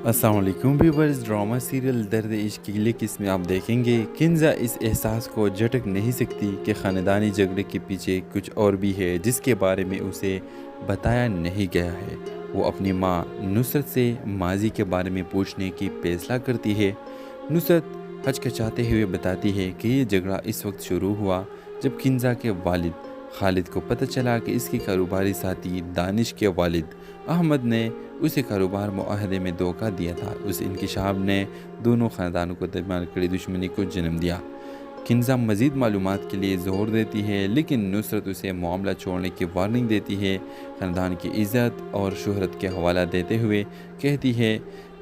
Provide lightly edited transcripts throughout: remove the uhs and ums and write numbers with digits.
अस्सलाम वालेकुम viewers. Drama serial दर्द इश्क की लिक इसमें आप देखेंगे किंजा इस एहसास को झटक नहीं सकती कि ख़ानदानी झगड़े के पीछे कुछ और भी है जिसके बारे में उसे बताया नहीं गया है। वो अपनी माँ नुसरत से माजी के बारे में पूछने की फैसला करती है। नुसरत हचकचाते हुए बताती है कि ये झगड़ा इस वक्त शुरू हुआ जब किंजा के वालिद खालिद को पता चला कि इसके कारोबारी साथी दानिश के वालिद अहमद ने उसे कारोबार मुआहदे में धोखा दिया था। उस इंकिशाफ ने दोनों ख़ानदानों को दरमियान कड़ी दुश्मनी को जन्म दिया। किंजा मज़ीद मालूमात के लिए ज़ोर देती है लेकिन नुसरत उसे मामला छोड़ने की वार्निंग देती है। ख़ानदान की इज़्ज़त और शोहरत के हवाला देते हुए कहती है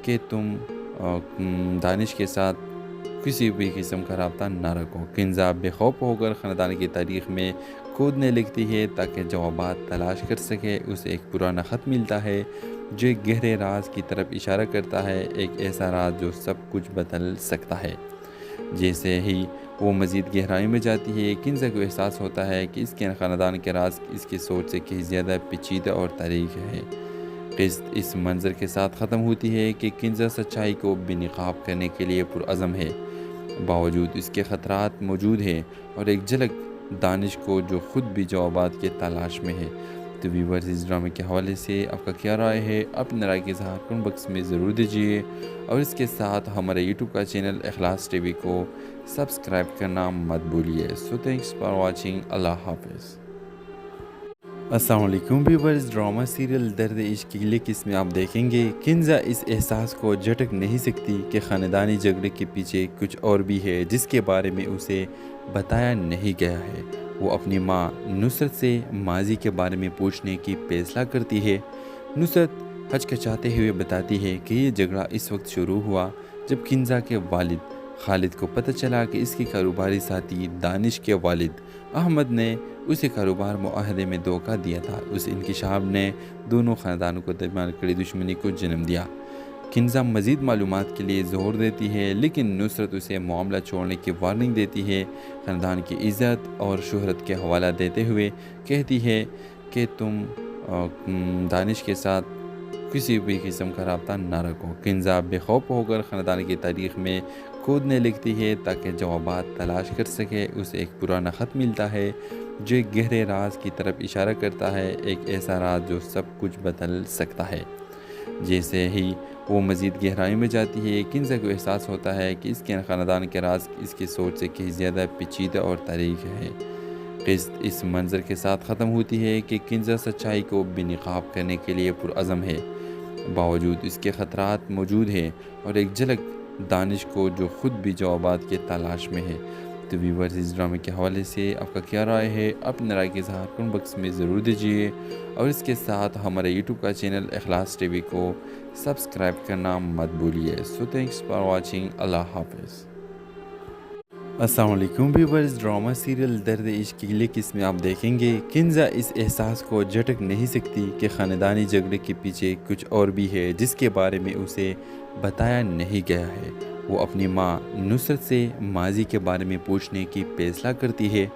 कि तुम दानिश के साथ किसी भी किस्म का रब्ता न रखो। किंजा बेखौफ होकर ख़ानदान की तारीख़ में खोदने लगती है ताकि जवाबात तलाश कर सके। उसे एक पुराना ख़त मिलता है जो एक गहरे राज की तरफ इशारा करता है, एक ऐसा राज जो सब कुछ बदल सकता है। जैसे ही वो मज़ीद गहराई में जाती है, किंजा को एहसास होता है कि इसके ख़ानदान के राज इसकी सोच से कहीं ज़्यादा पेचीदा और तारीख है। क़िस्त इस मंज़र के साथ ख़त्म होती है कि किंजा सच्चाई को बेनकाब करने के लिए पुरअज़म है। बावजूद इसके ख़तरात मौजूद हैं और एक झलक दानिश को जो ख़ुद भी जवाबात के तलाश में है। तो व्यूअर्स, इस ड्रामे के हवाले से आपका क्या राय है? अपने राय के इज़हार कमेंट बॉक्स में ज़रूर दीजिए और इसके साथ हमारे यूट्यूब का चैनल इखलास टीवी को सब्सक्राइब करना मत भूलिए। So thanks for watching. अल्लाह हाफ़िज़। अस्सलाम वालेकुम व्यूअर्स। ड्रामा सीरियल दर्द इश्क की लिक इसमें आप देखेंगे किंजा इस एहसास को झटक नहीं सकती कि ख़ानदानी झगड़े के पीछे कुछ और भी है जिसके बारे में उसे बताया नहीं गया है। वो अपनी माँ नुसरत से माजी के बारे में पूछने की फैसला करती है। नुसरत हचकचाते हुए बताती है कि ये झगड़ा इस वक्त शुरू हुआ जब किंजा के वालिद खालिद को पता चला कि इसके कारोबारी साथी दानिश के वालिद अहमद ने उसे कारोबार मुआहदे में धोखा दिया था। उस इंकिशाफ ने दोनों ख़ानदानों को दरमियान कड़ी दुश्मनी को जन्म दिया। किंजा मज़ीद मालूमात के लिए ज़ोर देती है लेकिन नुसरत उसे मामला छोड़ने की वार्निंग देती है। ख़ानदान की इज़्ज़त और शोहरत के हवाला देते हुए कहती है कि तुम दानिश के साथ किसी भी किस्म का रब्ता न रखो। किंजा बेखौफ होकर ख़ानदान की तारीख़ में खोदने लगती है ताकि जवाबात तलाश कर सके। उसे एक पुराना ख़त मिलता है जो एक गहरे राज की तरफ इशारा करता है, एक ऐसा राज जो सब कुछ बदल सकता है। जैसे ही वो मज़ीद गहराई में जाती है, किंजा को एहसास होता है कि इसके ख़ानदान के राज इसकी सोच से कहीं ज़्यादा पेचीदा और तारीख है। क़िस्त इस मंज़र के साथ ख़त्म होती है कि किंजा सच्चाई को बेनकाब करने के लिए पुरअज़म है। बावजूद इसके ख़तरात मौजूद हैं और एक झलक दानिश को जो ख़ुद भी जवाबात के तलाश में है। तो व्यूअर्स, इस ड्रामे के हवाले से आपका क्या राय है? अपने राय के इज़हार कमेंट बॉक्स में ज़रूर दीजिए और इसके साथ हमारे यूट्यूब का चैनल इखलास टीवी को सब्सक्राइब करना मत भूलिए। So thanks for watching. अल्लाह हाफ़िज़। अस्सलाम वालेकुम व्यूअर्स। ड्रामा सीरियल दर्द इश्क की लिक इसमें आप देखेंगे किंजा इस एहसास को झटक नहीं सकती कि ख़ानदानी झगड़े के पीछे कुछ और भी है जिसके बारे में उसे बताया नहीं गया है। वो अपनी माँ नुसरत से माजी के बारे में पूछने की फैसला करती है।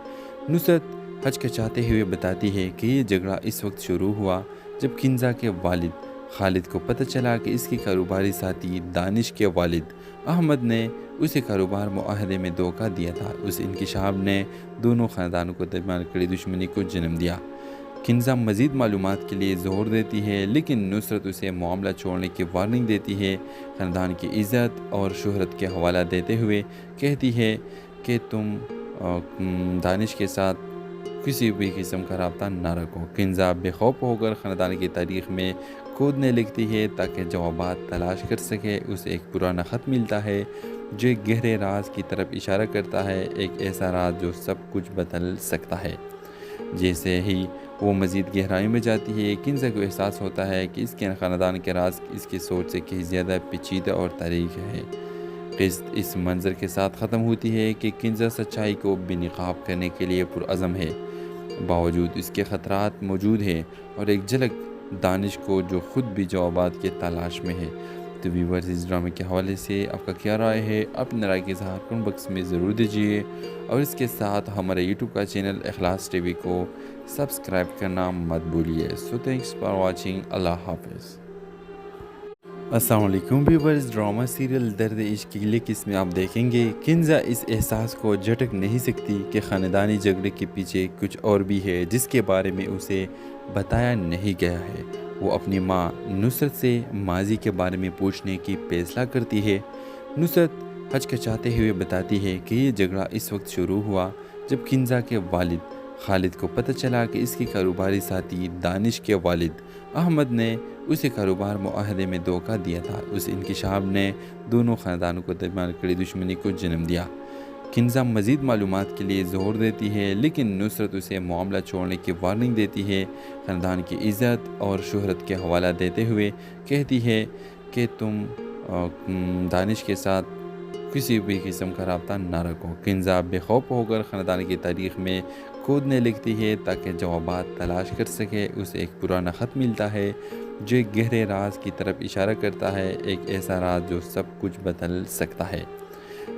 नुसरत हचकचाते हुए बताती है कि ये झगड़ा इस वक्त शुरू हुआ जब किंजा के वालिद खालिद को पता चला कि इसके कारोबारी साथी दानिश के वालिद अहमद ने उसे कारोबार मुआहदे में धोखा दिया था। उस इंकिशाफ ने दोनों ख़ानदानों को दरमियान कड़ी दुश्मनी को जन्म दिया। किंजा मज़ीद मालूमात के लिए ज़ोर देती है लेकिन नुसरत उसे मामला छोड़ने की वार्निंग देती है। ख़ानदान की इज़्ज़त और शोहरत के हवाला देते हुए कहती है कि तुम दानिश के साथ किसी भी किस्म का रब्ता न रखो। किंजा बेखौफ होकर ख़ानदान की तारीख़ में खोदने लगती है ताकि जवाबात तलाश कर सके। उसे एक पुराना ख़त मिलता है जो एक गहरे राज की तरफ इशारा करता है, एक ऐसा राज जो सब कुछ बदल सकता है। जैसे ही वो मज़ीद गहराई में जाती है, किंजा को एहसास होता है कि इसके ख़ानदान के राज इसकी सोच से कहीं ज़्यादा पेचीदा और तारीख है। क़िस्त इस मंज़र के साथ ख़त्म होती है कि किंजा सच्चाई को बेनकाब करने के लिए पुरअज़म है। बावजूद इसके ख़तरात मौजूद हैं और एक झलक दानिश को जो ख़ुद भी जवाबात के तलाश में है। तो व्यूअर्स, इस ड्रामे के हवाले से आपका क्या राय है? अपने राय के इज़हार कमेंट बॉक्स में ज़रूर दीजिए और इसके साथ हमारे यूट्यूब का चैनल इखलास टीवी को सब्सक्राइब करना मत भूलिए। So thanks for watching. अल्लाह हाफ़िज़। अस्सलाम वालेकुम व्यूअर्स। ड्रामा सीरियल दर्द इश्क की अगली किस्म में आप देखेंगे किंजा इस एहसास को झटक नहीं सकती कि ख़ानदानी झगड़े के पीछे कुछ और भी है जिसके बारे में उसे बताया नहीं गया है। वो अपनी माँ नुसरत से माजी के बारे में पूछने की फैसला करती है। नुसरत हचकचाते हुए बताती है कि ये झगड़ा इस वक्त शुरू हुआ जब किंजा के वालिद खालिद को पता चला कि इसके कारोबारी साथी दानिश के वालिद अहमद ने उसे कारोबार मुआहदे में धोखा दिया था। उस इंकिशाफ ने दोनों ख़ानदानों को दरमियान कड़ी दुश्मनी को जन्म दिया। किंजा मज़ीद मालूमात के लिए ज़ोर देती है लेकिन नुसरत उसे मामला छोड़ने की वार्निंग देती है। ख़ानदान की इज़्ज़त और शोहरत के हवाला देते हुए कहती है कि तुम दानिश के साथ किसी भी किस्म का रब्ता ना रखो। किंजा बेखौफ होकर ख़ानदान की तारीख़ में खोदने लगती है ताकि जवाबात तलाश कर सके। उसे एक पुराना ख़त मिलता है जो एक गहरे राज की तरफ इशारा करता है, एक ऐसा राज जो सब कुछ बदल सकता है।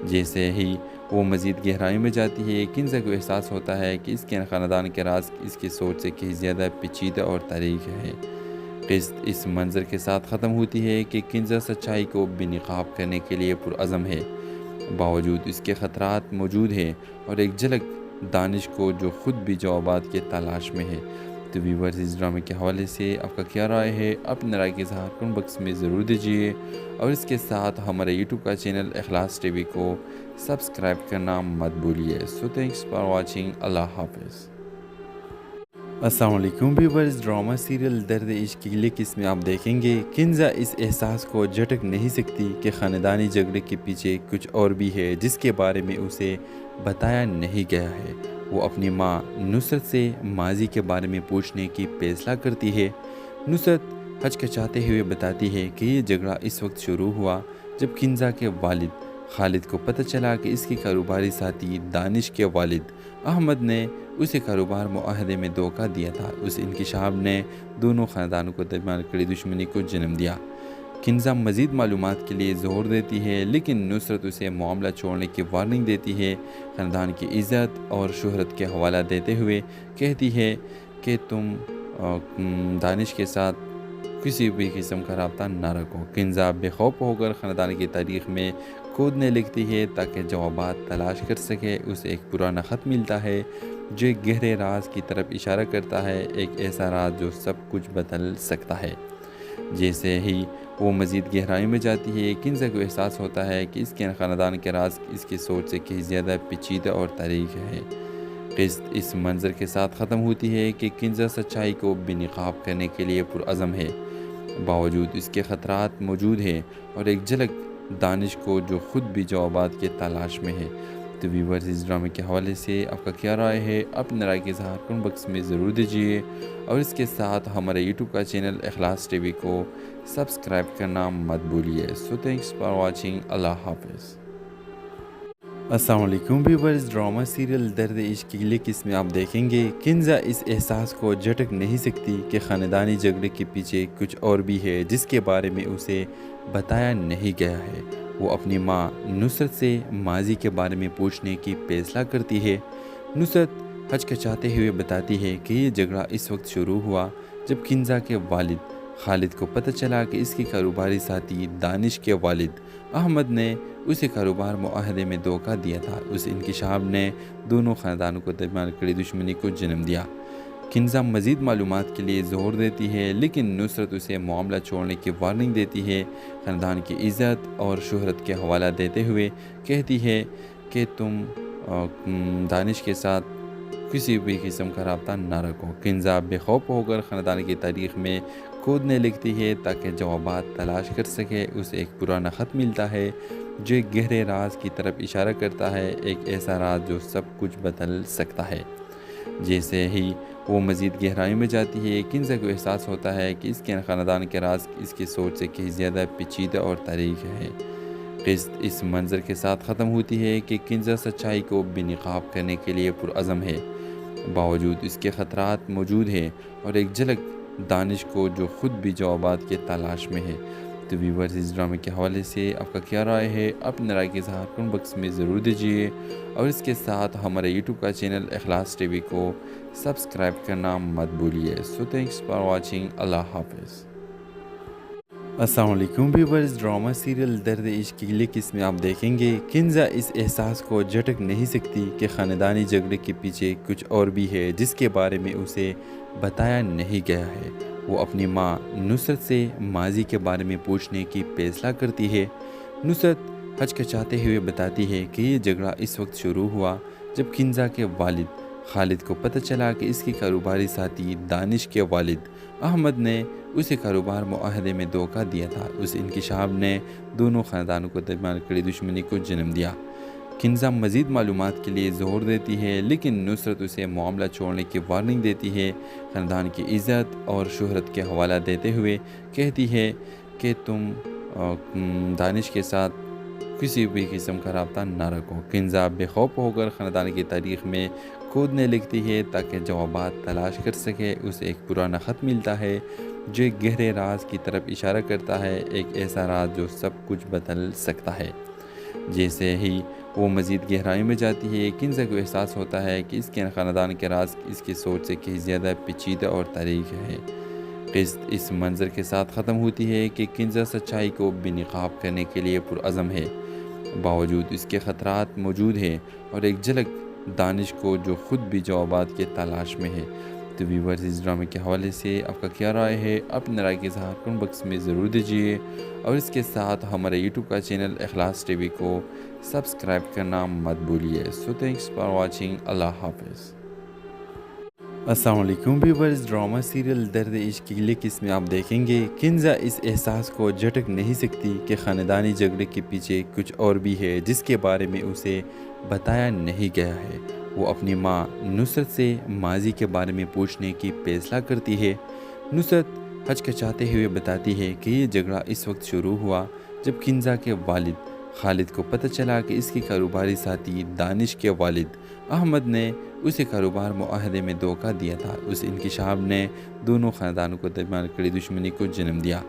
जैसे ही वो मज़ीद गहराई में जाती है किंजा को एहसास होता है कि इसके ख़ानदान के राज इसकी सोच से कहीं ज़्यादा पेचीदा और तारीख़ है। क़िस्त इस मंज़र के साथ ख़त्म होती है कि किंजा सच्चाई को बेनकाब करने के लिए पुरअज़म है। बावजूद इसके ख़तरात मौजूद हैं और एक झलक दानिश को जो ख़ुद भी जवाबात के तलाश में है। तो व्यूअर्स, इस ड्रामे के हवाले से आपका क्या राय है? अपनी राय के इज़हार कमेंट बॉक्स में ज़रूर दीजिए और इसके साथ हमारे यूट्यूब का चैनल इखलास टीवी को सब्सक्राइब करना मत भूलिए। So thanks for watching. अल्लाह हाफ़िज़। अस्सलाम वालेकुम व्यूअर्स। ड्रामा सीरियल दर्द इश्क की अगली किस्म में आप देखेंगे किंजा इस एहसास को झटक नहीं सकती कि ख़ानदानी झगड़े के पीछे कुछ और भी है जिसके बारे में उसे बताया नहीं गया है। वो अपनी माँ नुसरत से माजी के बारे में पूछने की फैसला करती है। नुसरत हचकचाते हुए बताती है कि ये झगड़ा इस वक्त शुरू हुआ जब किंजा के वालिद खालिद को पता चला कि इसके कारोबारी साथी दानिश के वालिद अहमद ने उसे कारोबार मुआहदे में धोखा दिया था। उस इंकिशाफ ने दोनों ख़ानदानों को दरमियान कड़ी दुश्मनी को जन्म दिया। किंजा मज़ीद मालूमात के लिए ज़ोर देती है लेकिन नुसरत उसे मामला छोड़ने की वार्निंग देती है। ख़ानदान की इज़्ज़त और शोहरत के हवाला देते हुए कहती है कि तुम दानिश के साथ किसी भी किस्म का रब्ता ना रखो। किंजा बेखौफ होकर ख़ानदान की तारीख़ में खोदने लगती है ताकि जवाबात तलाश कर सके। उसे एक पुराना ख़त मिलता है जो एक गहरे राज की तरफ इशारा करता है, एक ऐसा राज जो सब कुछ बदल सकता है। जैसे ही वो मज़ीद गहराई में जाती है किंजा को एहसास होता है कि इसके ख़ानदान के राज इसकी सोच से कहीं ज़्यादा पेचीदा और तारीख़ है। क़िस्त इस मंज़र के साथ ख़त्म होती है कि किंजा सच्चाई को बेनकाब करने के लिए पुरअज़म है। बावजूद इसके ख़तरात मौजूद हैं और एक झलक दानिश को जो ख़ुद भी जवाबात के तलाश में है। तो व्यूअर्स, इस ड्रामे के हवाले से आपका क्या राय है? अपनी राय के इज़हार कमेंट बॉक्स में ज़रूर दीजिए और इसके साथ हमारे यूट्यूब का चैनल इखलास टीवी को सब्सक्राइब करना मत भूलिए। So thanks for watching. अल्लाह हाफ़िज़। अस्सलाम वालेकुम व्यूअर्स। ड्रामा सीरियल दर्द इश्क की अगली किस्म में आप देखेंगे किंजा इस एहसास को झटक नहीं सकती कि ख़ानदानी झगड़े के पीछे कुछ और भी है जिसके बारे में उसे बताया नहीं गया है। वो अपनी माँ नुसरत से माजी के बारे में पूछने की फैसला करती है। नुसरत हचकचाते हुए बताती है कि ये झगड़ा इस वक्त शुरू हुआ जब किंजा के वालिद खालिद को पता चला कि इसके कारोबारी साथी दानिश के वालिद अहमद ने उसे कारोबार मुआहदे में धोखा दिया था। उस इंकिशाफ ने दोनों ख़ानदानों को दरमियान कड़ी दुश्मनी को जन्म दिया। किंजा मज़ीद मालूमात के लिए ज़ोर देती है लेकिन नुसरत उसे मामला छोड़ने की वार्निंग देती है। ख़ानदान की इज़्ज़त और शोहरत के हवाला देते हुए कहती है कि तुम दानिश के साथ किसी भी किस्म का रब्ता ना रखो। किंजा बेखौफ होकर ख़ानदान की तारीख़ में खोदने लगती है ताकि जवाबात तलाश कर सके। उसे एक पुराना ख़त मिलता है जो एक गहरे राज की तरफ इशारा करता है, एक ऐसा राज जो सब कुछ बदल सकता है। जैसे ही वो मज़ीद गहराई में जाती है किंजा को एहसास होता है कि इसके ख़ानदान के राज इसकी सोच से कहीं ज़्यादा पेचीदा और तारीख़ है। क़िस्त इस मंज़र के साथ ख़त्म होती है कि किंजा सच्चाई को बेनकाब करने के लिए पुरअज़म है। बावजूद इसके ख़तरात मौजूद हैं और एक झलक दानिश को जो ख़ुद भी जवाबात के तलाश में है। तो व्यूअर्स, इस ड्रामे के हवाले से आपका क्या राय है? अपनी राय के इज़हार कमेंट बॉक्स में ज़रूर दीजिए और इसके साथ हमारे यूट्यूब का चैनल इखलास टीवी को सब्सक्राइब करना मत भूलिए। So thanks for watching. अल्लाह हाफ़िज़। अस्सलाम वालेकुम व्यूअर्स। ड्रामा सीरियल दर्द इश्क की किस में आप देखेंगे किंजा इस एहसास को झटक नहीं सकती कि ख़ानदानी झगड़े के पीछे कुछ और भी है जिसके बारे में उसे बताया नहीं गया है। वो अपनी माँ नुसरत से माजी के बारे में पूछने की फैसला करती है। नुसरत हचकचाते हुए बताती है कि ये झगड़ा इस वक्त शुरू हुआ जब किंजा के वालिद खालिद को पता चला कि इसके कारोबारी साथी दानिश के वालिद अहमद ने उसे कारोबार मुआहदे में धोखा दिया था। उस इंकिशाफ ने दोनों ख़ानदानों को दरमियान कड़ी दुश्मनी को जन्म दिया। किंजा मज़ीद मालूमात के लिए ज़ोर देती है लेकिन नुसरत उसे मामला छोड़ने की वार्निंग देती है। ख़ानदान की इज़्ज़त और शोहरत के हवाला देते हुए कहती है कि तुम दानिश के साथ किसी भी किस्म का रब्ता ना रखो। किंजा बेखौफ होकर ख़ानदान की तारीख़ में खोदने लगती है ताकि जवाबात तलाश कर सके। उसे एक पुराना ख़त मिलता है जो एक गहरे राज की तरफ इशारा करता है, एक ऐसा राज जो सब कुछ बदल सकता है। जैसे ही वो मज़ीद गहराई में जाती है, किंजा को एहसास होता है कि इसके ख़ानदान के राज इसकी सोच से कहीं ज़्यादा पेचीदा और तारीख है। क़िस्त इस मंज़र के साथ ख़त्म होती है कि किंजा सच्चाई को बेनकाब करने के लिए पुरअज़म है। बावजूद इसके ख़तरात मौजूद हैं और एक झलक दानिश को जो ख़ुद भी जवाबात के तलाश में है। तो व्यूअर्स, इस ड्रामे के हवाले से आपका क्या राय है? अपने राय के इज़हार कमेंट बॉक्स में ज़रूर दीजिए और इसके साथ हमारे यूट्यूब का चैनल इखलास टीवी को सब्सक्राइब करना मत भूलिए। So thanks for watching. अल्लाह हाफ़िज़। अस्सलाम वालेकुम व्यूअर्स। ड्रामा सीरियल दर्द इश्क की किस में आप देखेंगे किंजा इस एहसास को झटक नहीं सकती कि ख़ानदानी झगड़े के पीछे कुछ और भी है जिसके बारे में उसे बताया नहीं गया है। वो अपनी माँ नुसरत से माजी के बारे में पूछने की फैसला करती है। नुसरत हचकचाते हुए बताती है कि ये झगड़ा इस वक्त शुरू हुआ जब किंजा के वालिद खालिद को पता चला कि इसके कारोबारी साथी दानिश के वालिद अहमद ने उसे कारोबार मुआहदे में धोखा दिया था। उस इंकिशाफ ने दोनों ख़ानदानों को दरमियान कड़ी दुश्मनी को जन्म दिया।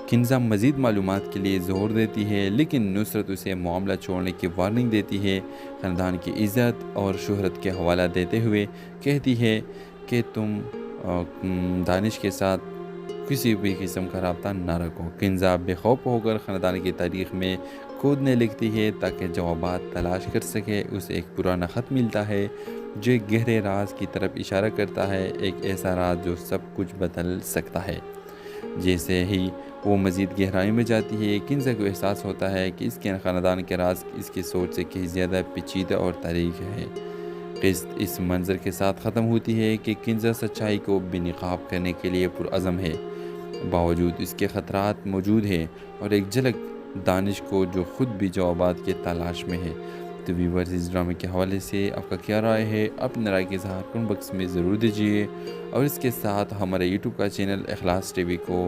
किंजा मज़ीद मालूमात के लिए ज़ोर देती है लेकिन नुसरत उसे मामला छोड़ने की वार्निंग देती है। ख़ानदान की इज़्ज़त और शोहरत के हवाला देते हुए कहती है कि तुम दानिश के साथ किसी भी किस्म का रब्ता ना रखो। किंजा बेखौफ होकर ख़ानदान की तारीख़ में खोदने लगती है ताकि जवाबात तलाश कर सके। उसे एक पुराना ख़त मिलता है जो एक गहरे राज की तरफ इशारा करता है, एक ऐसा राज जो सब कुछ बदल सकता है। जैसे ही वो मज़ीद गहराई में जाती है, किंजा को एहसास होता है कि इसके ख़ानदान के राज इसकी सोच से कहीं ज़्यादा पेचीदा और तारीख है। क़िस्त इस मंज़र के साथ ख़त्म होती है कि किंजा सच्चाई को बेनकाब करने के लिए पुरअज़म है। बावजूद इसके ख़तरात मौजूद हैं और एक झलक दानिश को जो ख़ुद भी जवाबात के तलाश में है। तो व्यूअर्स, इस ड्रामे के हवाले से आपका क्या राय है? अपने राय के इज़हार कमेंट बॉक्स में ज़रूर दीजिए और इसके साथ हमारे यूट्यूब का चैनल इखलास टीवी को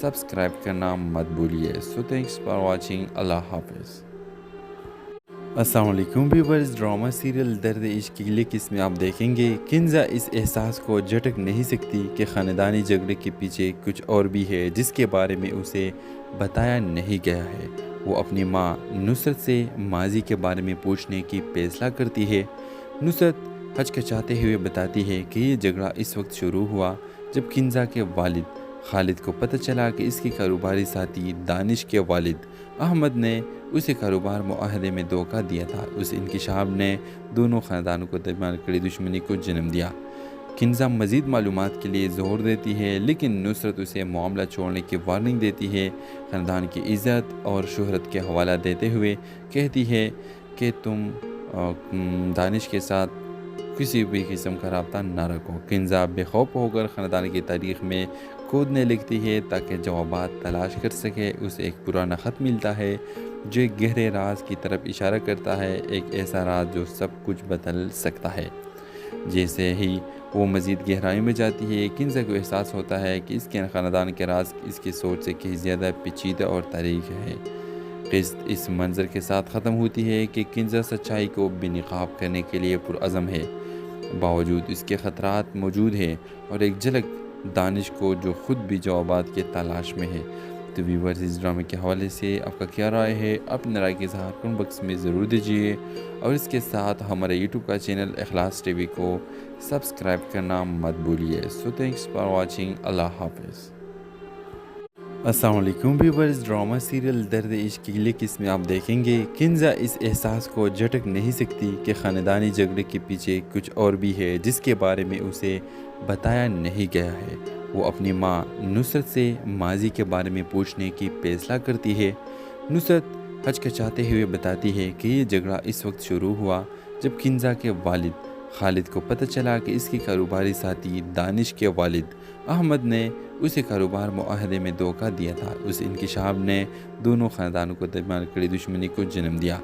सब्सक्राइब करना मत भूलिए। So thanks for watching. अल्लाह हाफ़िज़। अस्सलाम वालेकुम व्यूअर्स। ड्रामा सीरियल दर्द इश्क की किस में आप देखेंगे किंजा इस एहसास को झटक नहीं सकती कि ख़ानदानी झगड़े के पीछे कुछ और भी है जिसके बारे में उसे बताया नहीं गया है। वो अपनी माँ नुसरत से माजी के बारे में पूछने की फैसला करती है। नुसरत हचकचाते हुए बताती है कि ये झगड़ा इस वक्त शुरू हुआ जब किंजा के वालिद खालिद को पता चला कि इसके कारोबारी साथी दानिश के वालिद अहमद ने उसे कारोबार मुआहदे में धोखा दिया था। उस इंकिशाफ ने दोनों ख़ानदानों को दरमियान कड़ी दुश्मनी को जन्म दिया। किंजा मज़ीद मालूमात के लिए ज़ोर देती है लेकिन नुसरत उसे मामला छोड़ने की वार्निंग देती है। ख़ानदान की इज़्ज़त और शोहरत के हवाला देते हुए कहती है कि तुम दानिश के साथ किसी भी किस्म का रब्ता ना रखो। किंजा बेखौफ होकर ख़ानदान की तारीख़ में खोदने लगती है ताकि जवाबात तलाश कर सके। उसे एक पुराना ख़त मिलता है जो एक गहरे राज की तरफ इशारा करता है, एक ऐसा राज जो सब कुछ बदल सकता है। जैसे ही वो मज़ीद गहराई में जाती है, किंजा को एहसास होता है कि इसके ख़ानदान के राज इसकी सोच से कहीं ज़्यादा पेचीदा और तारीख है। क़िस्त इस मंज़र के साथ ख़त्म होती है कि किंजा सच्चाई को बेनकाब करने के लिए पुरअज़म है। बावजूद इसके ख़तरात मौजूद हैं और एक झलक दानिश को जो ख़ुद भी जवाबात के तलाश में है। तो व्यूअर्स, इस ड्रामे के हवाले से आपका क्या राय है? अपने राय के इज़हार कमेंट बॉक्स में ज़रूर दीजिए और इसके साथ हमारे यूट्यूब का चैनल इखलास टीवी को सब्सक्राइब करना मत भूलिए। So thanks for watching. अल्लाह हाफ़िज़। अस्सलाम वालेकुम व्यूअर्स। ड्रामा सीरियल दर्द इश्क की अगली किस्म में आप देखेंगे किंजा इस एहसास को झटक नहीं सकती कि ख़ानदानी झगड़े के पीछे कुछ और भी है जिसके बारे में उसे बताया नहीं गया है। वो अपनी माँ नुसरत से माजी के बारे में पूछने की फैसला करती है। नुसरत हचकचाते हुए बताती है कि ये झगड़ा इस वक्त शुरू हुआ जब किंजा के वालिद खालिद को पता चला कि इसके कारोबारी साथी दानिश के वालिद अहमद ने उसे कारोबार मुआहदे में धोखा दिया था। उस इंकिशाफ ने दोनों ख़ानदानों को दरमियान कड़ी दुश्मनी को जन्म दिया।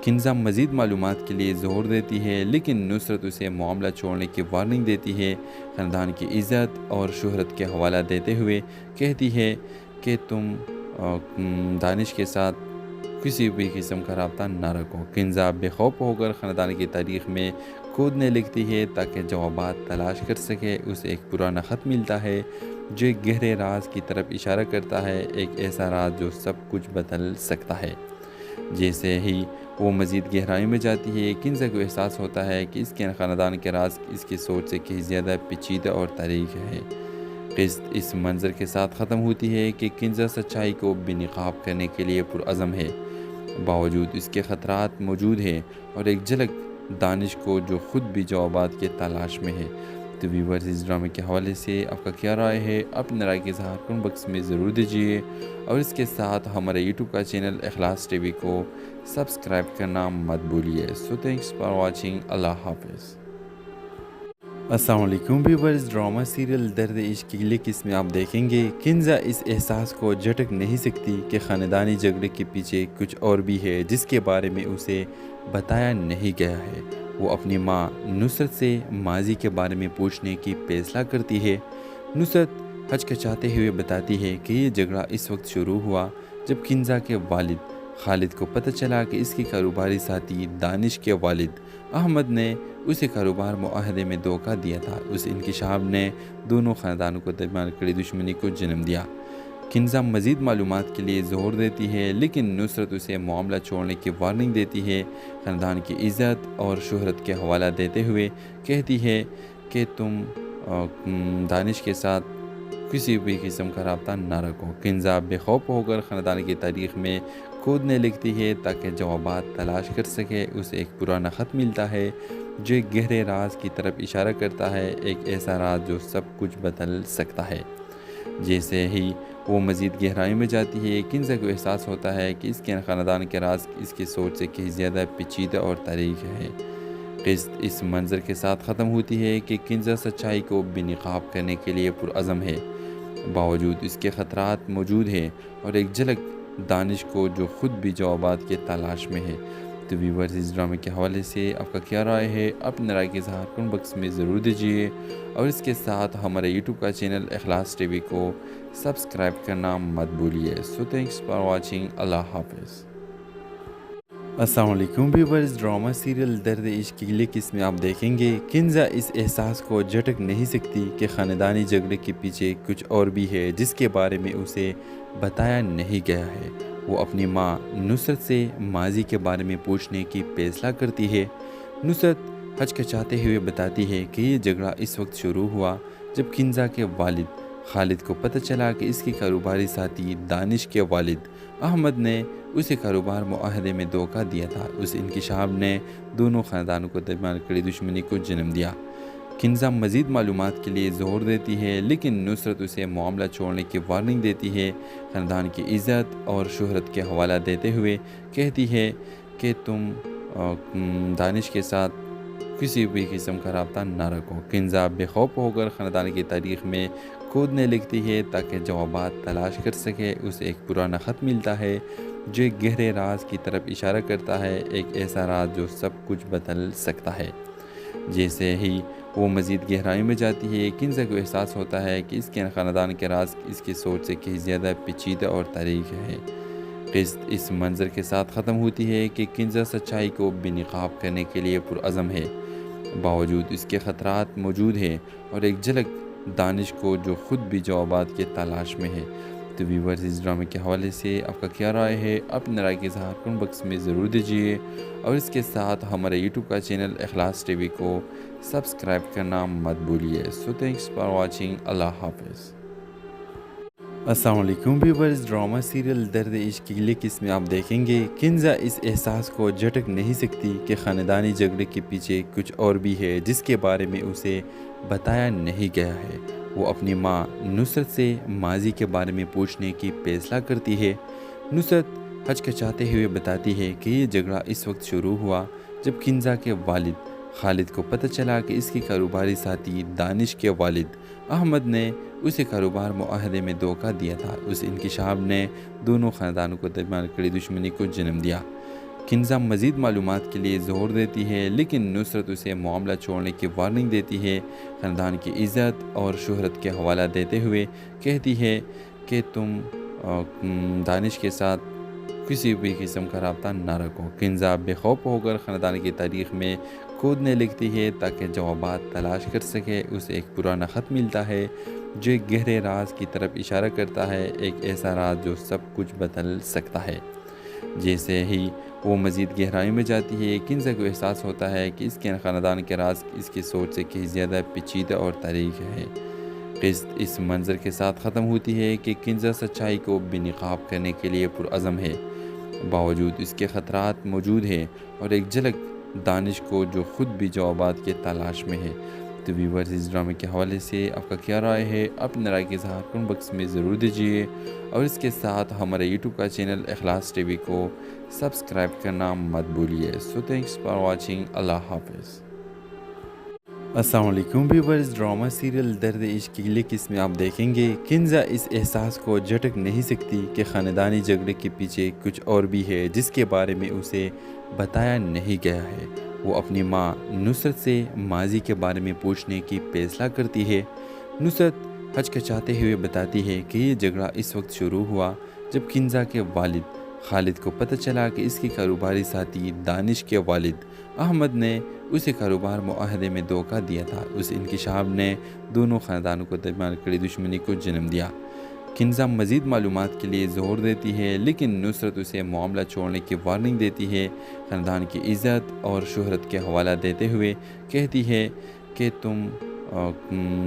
किंजा मज़ीद मालूमात के लिए ज़ोर देती है लेकिन नुसरत उसे मामला छोड़ने की वार्निंग देती है। ख़ानदान की इज़्ज़त और शोहरत के हवाला देते हुए कहती है कि तुम दानिश के साथ किसी भी किस्म का रब्ता ना रखो। किंजा बेखौफ होकर ख़ानदान की तारीख़ में कूदने लगती है ताकि जवाबात तलाश कर सके। उसे एक पुराना ख़त मिलता है जो एक गहरे राज की तरफ इशारा करता है, एक ऐसा राज जो सब कुछ बदल सकता है। जैसे ही वो मज़ीद गहराई में जाती है किंजा को एहसास होता है कि इसके ख़ानदान के राज इसकी सोच से कहीं ज़्यादा पेचीदा और तारीख़ है। क़िस्त इस मंज़र के साथ ख़त्म होती है कि किंजा सच्चाई को बेनकाब करने के लिए पुरअज़म है। बावजूद इसके ख़तरात मौजूद हैं और एक झलक दानिश को जो ख़ुद भी जवाबात के तलाश में है। तो व्यूअर्स, इस ड्रामे के हवाले से आपका क्या राय है? अपनी राय के इज़हार कमेंट बॉक्स में ज़रूर दीजिए और इसके साथ हमारे यूट्यूब का चैनल इखलास टीवी को सब्सक्राइब करना मत भूलिए। So thanks for watching. अल्लाह हाफ़िज़। अस्सलाम वालेकुम व्यूअर्स। ड्रामा सीरियल दर्द इश्क की अगली किस्म में आप देखेंगे किंजा इस एहसास को झटक नहीं सकती कि ख़ानदानी झगड़े के पीछे कुछ और भी है जिसके बारे में उसे बताया नहीं गया है। वो अपनी माँ नुसरत से माजी के बारे में पूछने की फैसला करती है। नुसरत हचकचाते हुए बताती है कि ये झगड़ा इस वक्त शुरू हुआ जब किंजा के वालिद खालिद को पता चला कि इसके कारोबारी साथी दानिश के वालिद अहमद ने उसे कारोबार मुआहदे में धोखा दिया था। उस इंकिशाफ ने दोनों ख़ानदानों को दरमियान कड़ी दुश्मनी को जन्म दिया। किंजा मज़ीद मालूमात के लिए ज़ोर देती है लेकिन नुसरत उसे मामला छोड़ने की वार्निंग देती है। ख़ानदान की इज़्ज़त और शोहरत के हवाला देते हुए कहती है कि तुम दानिश के साथ किसी भी किस्म का रब्ता ना रखो। किंजा बेखौफ होकर ख़ानदान की तारीख़ में कूदने लगती है ताकि जवाबात तलाश कर सके। उसे एक पुराना ख़त मिलता है जो एक गहरे राज की तरफ इशारा करता है, एक ऐसा राज जो सब कुछ बदल सकता है। जैसे ही वो मज़ीद गहराई में जाती है किंजा को एहसास होता है कि इसके ख़ानदान के राज इसकी सोच से कहीं ज़्यादा पेचीदा और तारीख़ है। क़िस्त इस मंज़र के साथ ख़त्म होती है कि किंजा सच्चाई को बेनकाब करने के लिए पुरअज़म है। बावजूद इसके ख़तरात मौजूद हैं और एक झलक दानिश को जो ख़ुद भी जवाबात के तलाश में है। तो व्यूअर्स, इस ड्रामे के हवाले से आपका क्या राय है? अपनी राय के इज़हार कमेंट बॉक्स में ज़रूर दीजिए और इसके साथ हमारे यूट्यूब का चैनल इखलास टीवी को सब्सक्राइब करना मत भूलिए। So thanks for watching. अल्लाह हाफ़िज़। अस्सलाम वालेकुम व्यूअर्स। ड्रामा सीरियल दर्द इश्क की अगली किस्म में आप देखेंगे किंजा इस एहसास को झटक नहीं सकती कि ख़ानदानी झगड़े के पीछे कुछ और भी है जिसके बारे में उसे बताया नहीं गया है। वो अपनी माँ नुसरत से माजी के बारे में पूछने की फैसला करती है। नुसरत हचकचाते हुए बताती है कि ये झगड़ा इस वक्त शुरू हुआ जब किंजा के वालिद खालिद को पता चला कि इसके कारोबारी साथी दानिश के वालिद अहमद ने उसे कारोबार मुआहदे में धोखा दिया था। उस इंकिशाफ ने दोनों ख़ानदानों को दरमियान कड़ी दुश्मनी को जन्म दिया। किंजा मज़ीद मालूमात के लिए ज़ोर देती है लेकिन नुसरत उसे मामला छोड़ने की वार्निंग देती है। ख़ानदान की इज़्ज़त और शोहरत के हवाला देते हुए कहती है कि तुम दानिश के साथ किसी भी किस्म का रब्ता ना रखो। किंजा बेखौफ होकर ख़ानदान की तारीख़ में कूदने लगती है ताकि जवाबात तलाश कर सके। उसे एक पुराना ख़त मिलता है जो एक गहरे राज की तरफ इशारा करता है, एक ऐसा राज जो सब कुछ बदल सकता है। जैसे ही वो मज़ीद गहराई में जाती है किंजा को एहसास होता है कि इसके ख़ानदान के राज इसकी सोच से कहीं ज़्यादा पेचीदा और तारीख़ है। क़िस्त इस मंज़र के साथ ख़त्म होती है कि किंजा सच्चाई को बेनकाब करने के लिए पुरअज़म है। बावजूद इसके ख़तरात मौजूद हैं और एक झलक दानिश को जो ख़ुद भी जवाबात के तलाश में है। तो व्यूअर्स, इस ड्रामे के हवाले से आपका क्या राय है? अपनी राय के इज़हार कमेंट बॉक्स में ज़रूर दीजिए और इसके साथ हमारे यूट्यूब का चैनल इखलास टीवी को सब्सक्राइब करना मत भूलिए। So thanks for watching. अल्लाह हाफ़िज़। अस्सलाम वालेकुम व्यूअर्स। ड्रामा सीरियल दर्द इश्क की अगली किस्त में आप देखेंगे किंजा इस एहसास को झटक नहीं सकती कि ख़ानदानी झगड़े के पीछे कुछ और भी है जिसके बारे में उसे बताया नहीं गया है। वो अपनी माँ नुसरत से माजी के बारे में पूछने की फैसला करती है। नुसरत हचकचाते हुए बताती है कि ये झगड़ा इस वक्त शुरू हुआ जब किंजा के वालिद खालिद को पता चला कि इसके कारोबारी साथी दानिश के वालिद अहमद ने उसे कारोबार मुआहदे में धोखा दिया था। उस इंकिशाफ ने दोनों ख़ानदानों को दरमियान कड़ी दुश्मनी को जन्म दिया। किंजा मज़ीद मालूमात के लिए ज़ोर देती है लेकिन नुसरत उसे मामला छोड़ने की वार्निंग देती है। ख़ानदान की इज़्ज़त और शोहरत के हवाला देते हुए कहती है कि तुम दानिश के साथ किसी भी किस्म का रब्ता ना रखो। किंजा बेखौफ होकर ख़ानदान की तारीख़ में खोदने लगती है ताकि जवाबात तलाश कर सके। उसे एक पुराना ख़त मिलता है जो एक गहरे राज की तरफ इशारा करता है, एक ऐसा राज जो सब कुछ बदल सकता है। जैसे ही वो मज़ीद गहराई में जाती है, किंजा को एहसास होता है कि इसके ख़ानदान के राज इसकी सोच से कहीं ज़्यादा पेचीदा और तारीख है। किस्त इस मंज़र के साथ ख़त्म होती है कि किंजा सच्चाई को बेनकाब करने के लिए पुरअज़म है। बावजूद इसके ख़तरात मौजूद हैं और एक झलक दानिश को जो ख़ुद भी जवाबात के तलाश में है। तो व्यूअर्स, इस ड्रामे के हवाले से आपका क्या राय है? अपने राय के इज़हार कमेंट बॉक्स में ज़रूर दीजिए और इसके साथ हमारे यूट्यूब का चैनल इखलास टीवी को सब्सक्राइब करना मत भूलिए। So thanks for watching. अल्लाह हाफ़िज़। अस्सलाम वालेकुम व्यूअर्स। ड्रामा सीरियल दर्द इश्क की अगली किस्त में आप देखेंगे किंजा इस एहसास को झटक नहीं सकती कि ख़ानदानी झगड़े के पीछे कुछ और भी है जिसके बारे में उसे बताया नहीं गया है। वो अपनी माँ नुसरत से माजी के बारे में पूछने की फैसला करती है। नुसरत हचकचाते हुए बताती है कि ये झगड़ा इस वक्त शुरू हुआ जब किंजा के वालिद खालिद को पता चला कि इसके कारोबारी साथी दानिश के वालिद अहमद ने उसे कारोबार मुआहदे में धोखा दिया था। उस इंकिशाफ ने दोनों ख़ानदानों को दरमियान कड़ी दुश्मनी को जन्म दिया। किंजा मज़ीद मालूमात के लिए ज़ोर देती है लेकिन नुसरत उसे मामला छोड़ने की वार्निंग देती है। ख़ानदान की इज़्ज़त और शोहरत के हवाला देते हुए कहती है कि तुम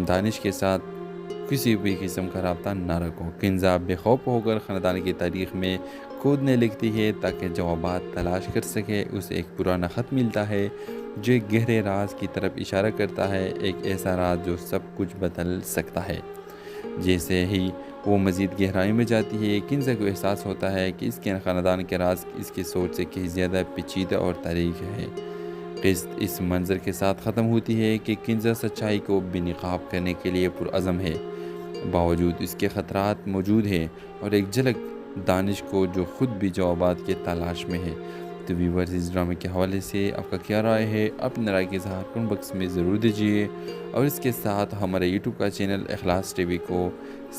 दानिश के साथ किसी भी किस्म का रब्ता ना रखो। किंजा बेखौफ होकर ख़ानदान की तारीख़ में खोदने लगती है ताकि जवाबात तलाश कर सके। उसे एक पुराना ख़त मिलता है जो एक गहरे राज की तरफ इशारा करता है, एक ऐसा राज जो सब कुछ बदल सकता है। जैसे ही वो मज़ीद गहराई में जाती है, किंजा को एहसास होता है कि इसके ख़ानदान के राज इसकी सोच से कहीं ज़्यादा पेचीदा और तारीख है। किस्त इस मंज़र के साथ ख़त्म होती है कि किंजा सच्चाई को बेनकाब करने के लिए पुरअज़म है। बावजूद इसके ख़तरात मौजूद हैं और एक झलक दानिश को जो ख़ुद भी जवाबात के तलाश में है। तो व्यूअर्स, इस ड्रामे के हवाले से आपका क्या राय है? अपने राय के इज़हार कमेंट बॉक्स में ज़रूर दीजिए और इसके साथ हमारे यूट्यूब का चैनल इखलास टीवी को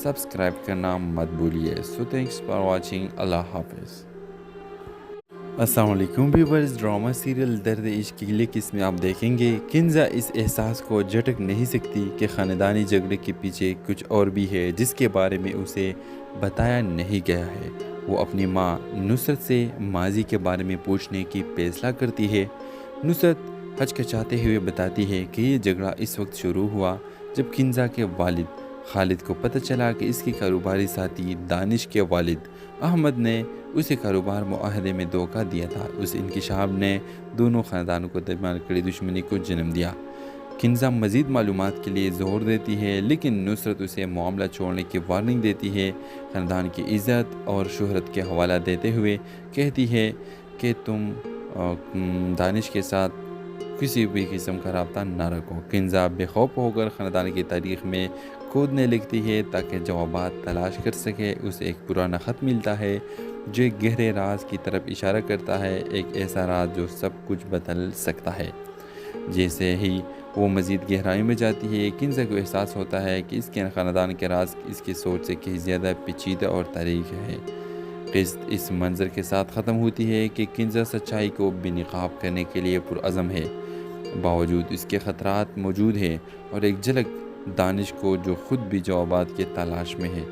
सब्सक्राइब करना मत भूलिए। So thanks for watching. अल्लाह हाफ़िज़। अस्सलाम वालेकुम व्यूअर्स। ड्रामा सीरियल दर्द इश्क की अगली किस्त में आप देखेंगे किंजा इस एहसास को झटक नहीं सकती कि ख़ानदानी झगड़े के पीछे कुछ और भी है जिसके बारे में उसे बताया नहीं गया है। वो अपनी माँ नुसरत से माजी के बारे में पूछने की फैसला करती है। नुसरत हचकचाते हुए बताती है कि ये झगड़ा इस वक्त शुरू हुआ जब किंजा के वालिद खालिद को पता चला कि इसके कारोबारी साथी दानिश के वालिद अहमद ने उसे कारोबार मुआहदे में धोखा दिया था। उस इंकिशाफ ने दोनों ख़ानदानों को दरमियान कड़ी दुश्मनी को जन्म दिया। किंजा मज़ीद मालूमात के लिए ज़ोर देती है लेकिन नुसरत उसे मामला छोड़ने की वार्निंग देती है। ख़ानदान की इज़्ज़त और शोहरत के हवाला देते हुए कहती है कि तुम दानिश के साथ किसी भी किस्म का रब्ता ना रखो। किंजा बेखौफ होकर ख़ानदान की तारीख़ में खोदने लगती है ताकि जवाबात तलाश कर सके। उसे एक पुराना ख़त मिलता है जो एक गहरे राज की तरफ इशारा करता है, एक ऐसा राज जो सब कुछ बदल सकता है। जैसे ही वो मज़ीद गहराई में जाती है, किंजा को एहसास होता है कि इसके ख़ानदान के राज इसकी सोच से कहीं ज़्यादा पेचीदा और तारीख है। किस्त इस मंज़र के साथ ख़त्म होती है कि किंजा सच्चाई को बेनकाब करने के लिए पुरअज़म है। बावजूद इसके ख़तरात मौजूद हैं और एक झलक दानिश को जो ख़ुद भी जवाबात के तलाश में है।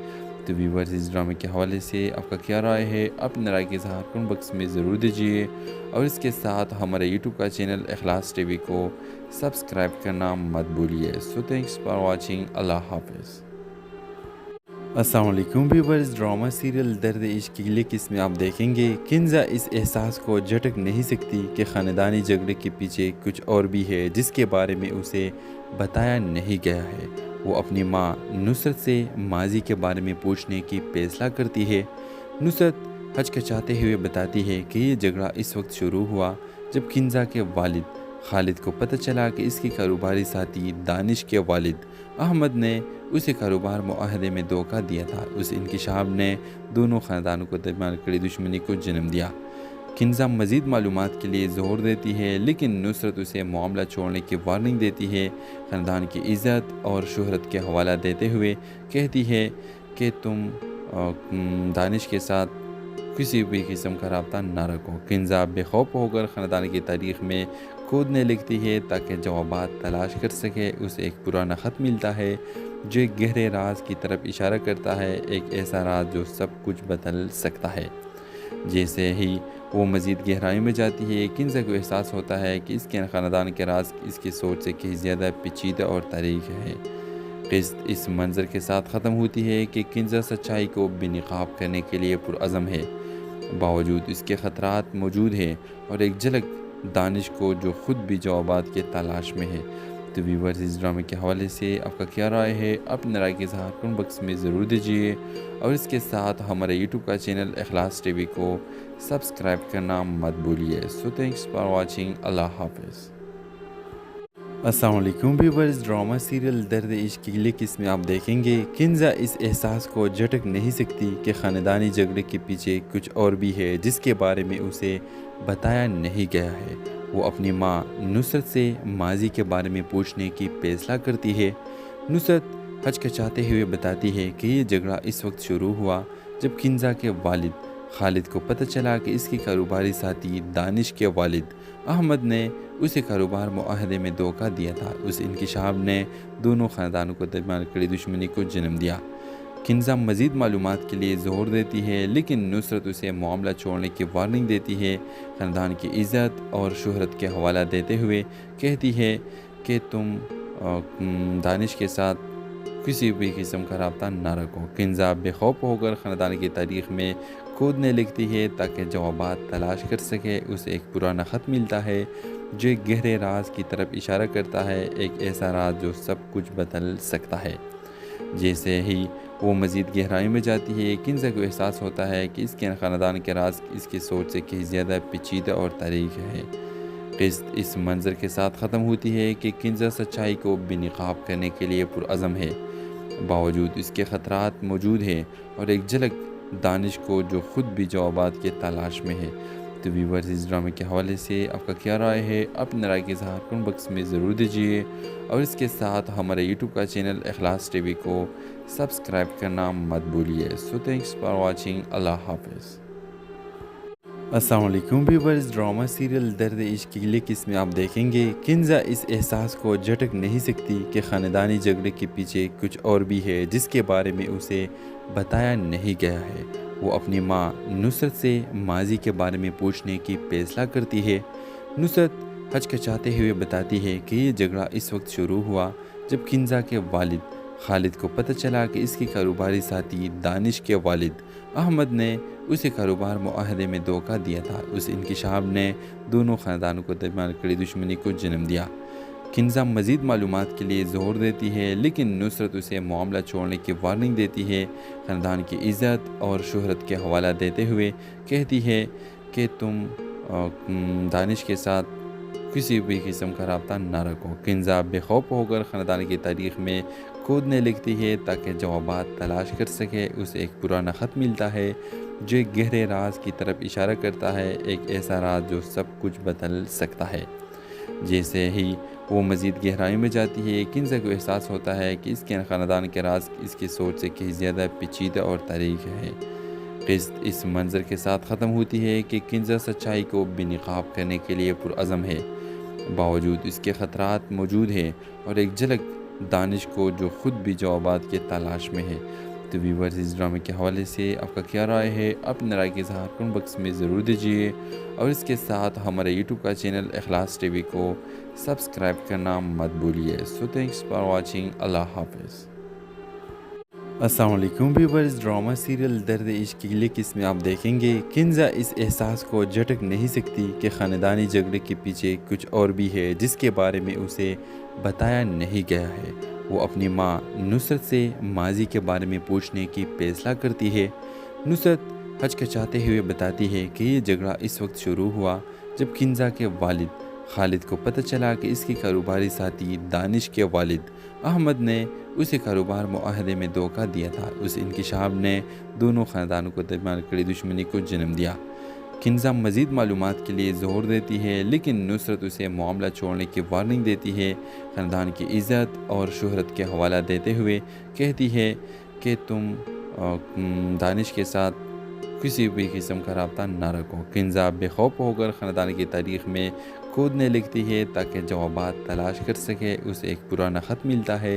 तो व्यूअर्स, इस ड्रामे के हवाले से आपका क्या राय है? अपने राय के इज़हार कमेंट बॉक्स में ज़रूर दीजिए और इसके साथ हमारे यूट्यूब का चैनल इखलास टीवी को सब्सक्राइब करना मत भूलिए। So thanks for watching. अल्लाह हाफ़िज़। अस्सलाम वालेकुम व्यूअर्स। ड्रामा सीरियल दर्द इश्क की अगली किस्म में आप देखेंगे किंजा इस एहसास को झटक नहीं सकती कि ख़ानदानी झगड़े के पीछे कुछ और भी है जिसके बारे में उसे बताया नहीं गया है। वो अपनी माँ नुसरत से माजी के बारे में पूछने की फैसला करती है। नुसरत हचकचाते हुए बताती है कि ये झगड़ा इस वक्त शुरू हुआ जब किंजा के वालिद खालिद को पता चला कि इसके कारोबारी साथी दानिश के वालिद अहमद ने उसे कारोबार मुआहदे में धोखा दिया था। उस इंकिशाफ ने दोनों ख़ानदानों को दरमियान कड़ी दुश्मनी को जन्म दिया। किंजा मज़ीद मालूमात के लिए ज़ोर देती है लेकिन नुसरत उसे मामला छोड़ने की वार्निंग देती है। ख़ानदान की इज़्ज़त और शोहरत के हवाला देते हुए कहती है कि तुम दानिश के साथ किसी भी किस्म का रब्ता ना रखो। किंजा बेखौफ होकर ख़ानदान की तारीख़ में खोदने लगती है ताकि जवाबात तलाश कर सके। उसे एक पुराना ख़त मिलता है जो एक गहरे राज की तरफ इशारा करता है, एक ऐसा राज जो सब कुछ बदल सकता है। जैसे ही वो मज़ीद गहराई में जाती है किंजा को एहसास होता है कि इसके ख़ानदान के राज इसकी सोच से कहीं ज़्यादा पेचीदा और तारीख़ है। क़िस्त इस मंज़र के साथ ख़त्म होती है कि किंजा सच्चाई को बेनकाब करने के लिए पुरअज़म है। बावजूद इसके ख़तरात मौजूद हैं और एक झलक दानिश को जो ख़ुद भी जवाबात के तलाश में है। तो व्यूअर्स, इस ड्रामे के हवाले से आपका क्या राय है? अपनी राय के इज़हार कमेंट बॉक्स में ज़रूर दीजिए और इसके साथ हमारे यूट्यूब का चैनल इखलास टीवी को सब्सक्राइब करना मत भूलिए। So thanks for watching. अल्लाह हाफ़िज़। अस्सलाम वालेकुम व्यूअर्स। ड्रामा सीरियल दर्द इश्क की अगली किस्म में आप देखेंगे किंजा इस एहसास को झटक नहीं सकती कि ख़ानदानी झगड़े के पीछे कुछ और भी है जिसके बारे में उसे बताया नहीं गया है। वो अपनी माँ नुसरत से माजी के बारे में पूछने की फैसला करती है। नुसरत हचकचाते हुए बताती है कि ये झगड़ा इस वक्त शुरू हुआ जब किंजा के वालिद खालिद को पता चला कि इसके कारोबारी साथी दानिश के वालिद अहमद ने उसे कारोबार मुआहदे में धोखा दिया था। उस इंकिशाफ ने दोनों ख़ानदानों को दरमियान कड़ी दुश्मनी को जन्म दिया। किंजा मज़ीद मालूमात के लिए ज़ोर देती है लेकिन नुसरत उसे मामला छोड़ने की वार्निंग देती है। ख़ानदान की इज़्ज़त और शोहरत के हवाला देते हुए कहती है कि तुम दानिश के साथ किसी भी किस्म का रब्ता ना रखो। किंजा बेखौफ होकर ख़ानदान की तारीख़ में खोदने लगती है ताकि जवाबात तलाश कर सके। उसे एक पुराना ख़त मिलता है जो एक गहरे राज की तरफ इशारा करता है, एक ऐसा राज जो सब कुछ बदल सकता है। जैसे ही वो मज़ीद गहराई में जाती है किंजा को एहसास होता है कि इसके ख़ानदान के राज इसकी सोच से कहीं ज़्यादा पेचीदा और तारीख़ है। क़िस्त इस मंज़र के साथ ख़त्म होती है कि किंजा सच्चाई को बेनकाब करने के लिए पुरअज़म है। बावजूद इसके ख़तरात मौजूद हैं और एक झलक दानिश को जो ख़ुद भी जवाबात के तलाश में है। तो व्यूअर्स, इस ड्रामे के हवाले से आपका क्या राय है? अपनी राय के इज़हार कमेंट बॉक्स में ज़रूर दीजिए और इसके साथ हमारे यूट्यूब का चैनल इखलास टीवी को सब्सक्राइब करना मत भूलिए। So thanks for watching. अल्लाह हाफ़िज़। अस्सलाम वालेकुम व्यूअर्स। ड्रामा सीरियल दर्द इश्क की अगली किस्म में आप देखेंगे किंजा इस एहसास को झटक नहीं सकती कि ख़ानदानी झगड़े के पीछे कुछ और भी है जिसके बारे में उसे बताया नहीं गया है। वो अपनी माँ नुसरत से माजी के बारे में पूछने की फैसला करती है। नुसरत हचकचाते हुए बताती है कि ये झगड़ा इस वक्त शुरू हुआ जब किंजा के वालिद खालिद को पता चला कि इसके कारोबारी साथी दानिश के वालिद अहमद ने उसे कारोबार मुआहदे में धोखा दिया था। उस इंकिशाफ ने दोनों ख़ानदानों को दरमियान कड़ी दुश्मनी को जन्म दिया। किंजा मज़ीद मालूमात के लिए ज़ोर देती है लेकिन नुसरत उसे मामला छोड़ने की वार्निंग देती है। ख़ानदान की इज़्ज़त और शोहरत के हवाला देते हुए कहती है कि तुम दानिश के साथ किसी भी किस्म का रब्ता ना रखो। किंजा बेखौफ होकर ख़ानदान की तारीख़ में खोदने लगती है ताकि जवाबात तलाश कर सके। उसे एक पुराना ख़त मिलता है जो एक गहरे राज की तरफ इशारा करता है, एक ऐसा राज जो सब कुछ बदल सकता है। जैसे ही वो मज़ीद गहराई में जाती है किंजा को एहसास होता है कि इसके ख़ानदान के राज इसकी सोच से कहीं ज़्यादा पेचीदा और तारीख़ है। क़िस्त इस मंज़र के साथ ख़त्म होती है कि किंजा सच्चाई को बेनकाब करने के लिए पुरअज़म है। बावजूद इसके ख़तरात मौजूद हैं और एक झलक दानिश को जो ख़ुद भी जवाबात के तलाश में है। तो व्यूअर्स, इस ड्रामे के हवाले से आपका क्या राय है? अपनी राय के इज़हार कमेंट बॉक्स में ज़रूर दीजिए और इसके साथ हमारे यूट्यूब का चैनल इखलास टीवी को सब्सक्राइब करना मत भूलिए। So thanks for watching. अल्लाह हाफ़िज़। अस्सलाम वालेकुम व्यूअर्स। ड्रामा सीरियल दर्द इश्क की अगली किस्त में आप देखेंगे किंजा इस एहसास को झटक नहीं सकती कि ख़ानदानी झगड़े के पीछे कुछ और भी है जिसके बारे में उसे बताया नहीं गया है। वो अपनी माँ नुसरत से माजी के बारे में पूछने की फैसला करती है। नुसरत हचकचाते हुए बताती है कि ये झगड़ा इस वक्त शुरू हुआ जब किंजा के वालिद खालिद को पता चला कि इसके कारोबारी साथी दानिश के वालिद अहमद ने उसे कारोबार मुआहदे में धोखा दिया था। उस इंकिशाफ ने दोनों ख़ानदानों को दरमियान कड़ी दुश्मनी को जन्म दिया। किंजा मज़ीद मालूमात के लिए ज़ोर देती है लेकिन नुसरत उसे मामला छोड़ने की वार्निंग देती है। ख़ानदान की इज़्ज़त और शोहरत के हवाला देते हुए कहती है कि तुम दानिश के साथ किसी भी किस्म का रब्ता ना रखो। किंजा बेखौफ होकर ख़ानदान की तारीख़ में कूदने लगती है ताकि जवाबात तलाश कर सके। उसे एक पुराना ख़त मिलता है